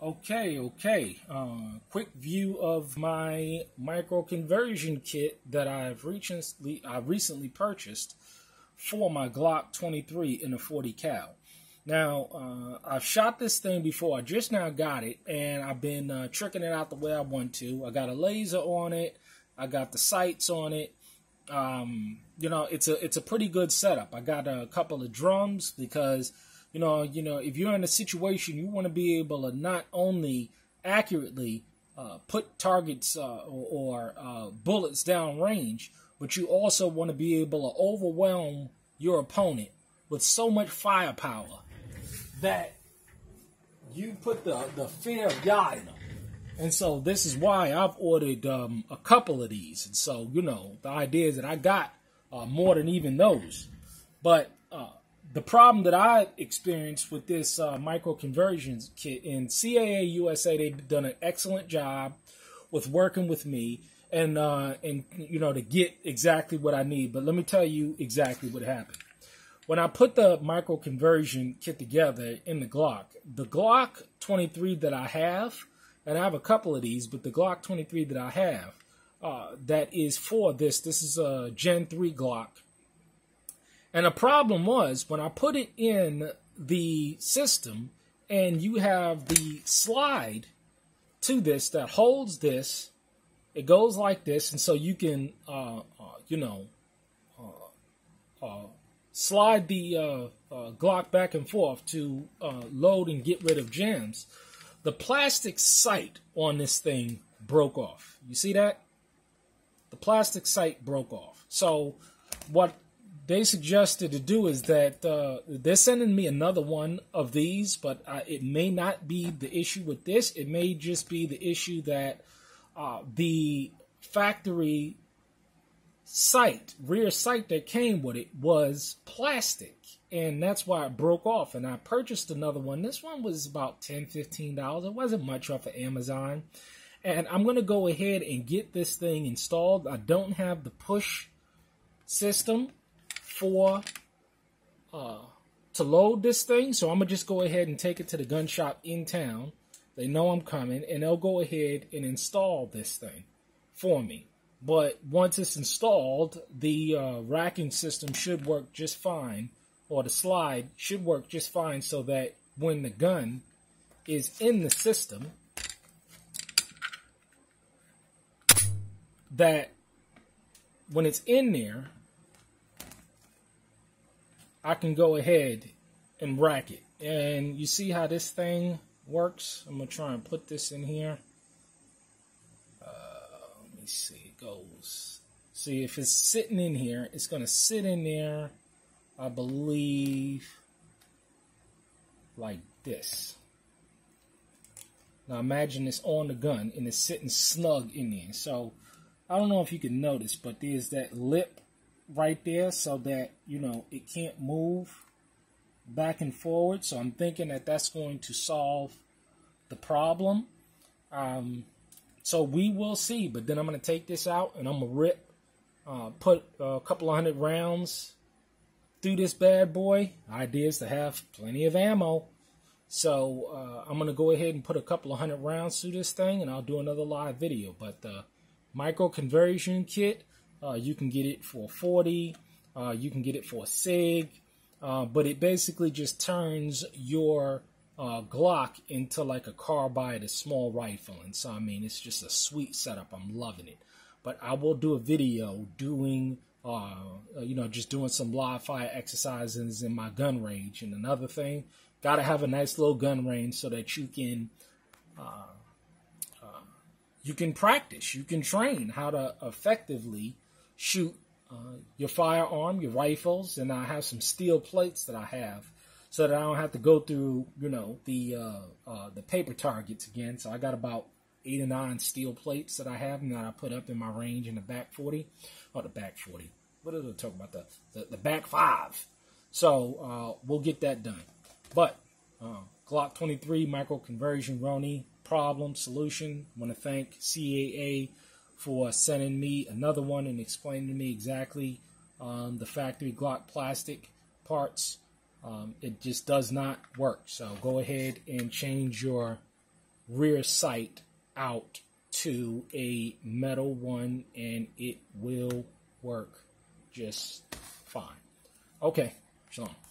Okay. Quick view of my micro conversion kit that I recently purchased for my Glock 23 in a 40 cal. Now, I've shot this thing before. I just now got it, and I've been tricking it out the way I want to. I got a laser on it. I got the sights on it. It's a pretty good setup. I got a couple of drums because if you're in a situation, you want to be able to not only accurately put targets or bullets down range, but you also want to be able to overwhelm your opponent with so much firepower that you put the fear of God in them. And so this is why I've ordered a couple of these. And so, the idea is that I got more than even those. But the problem that I experienced with this micro conversions kit in CAA USA, they've done an excellent job with working with me and to get exactly what I need. But let me tell you exactly what happened. When I put the micro conversion kit together in the Glock 23 that I have, and I have a couple of these, but the Glock 23 that I have, that is for this is a Gen 3 Glock. And the problem was, when I put it in the system, and you have the slide to this that holds this, it goes like this, and so you can, slide the Glock back and forth to load and get rid of jams. The plastic sight on this thing broke off. You see that? The plastic sight broke off. So what they suggested to do is that they're sending me another one of these, but it may not be the issue with this. It may just be the issue that the factory rear sight that came with it was plastic, and that's why it broke off. And I purchased another one. This one was about $10, $15. It wasn't much off of Amazon. And I'm going to go ahead and get this thing installed. I don't have the push system for to load this thing, so I'm going to just go ahead and take it to the gun shop in town. They know I'm coming, and they'll go ahead and install this thing for me. But once it's installed, the racking system should work just fine, or the slide should work just fine, so that when the gun is in the system, that when it's in there, I can go ahead and rack it. And you see how this thing works? I'm going to try and put this in here. Let me see. It goes. See, if it's sitting in here, it's going to sit in there, I believe, like this. Now imagine it's on the gun and it's sitting snug in there. So I don't know if you can notice, but there's that lip right there so that, it can't move back and forward. So I'm thinking that that's going to solve the problem. So we will see. But then I'm going to take this out and I'm going to put a couple of 100 rounds through this bad boy. Idea is to have plenty of ammo. So I'm going to go ahead and put a couple of 100 rounds through this thing, and I'll do another live video. But the micro conversion kit, you can get it for 40. You can get it for a SIG. But it basically just turns your Glock into like a carbide, a small rifle. And so, I mean, it's just a sweet setup. I'm loving it. But I will do a video doing, just doing some live fire exercises in my gun range. And another thing, got to have a nice little gun range so that you can practice, you can train how to effectively shoot your firearm, your rifles. And I have some steel plates that I have so that I don't have to go through, the paper targets again. So I got about 8 or 9 steel plates that I have and that I put up in my range in the back 40. Or the back 40. What are they talking about? The back 5. So we'll get that done. But Glock 23 micro conversion Roni problem solution. I want to thank CAA for sending me another one and explaining to me exactly the factory Glock plastic parts. It just does not work. So go ahead and change your rear sight out to a metal one, and it will work just fine. Okay, shalom.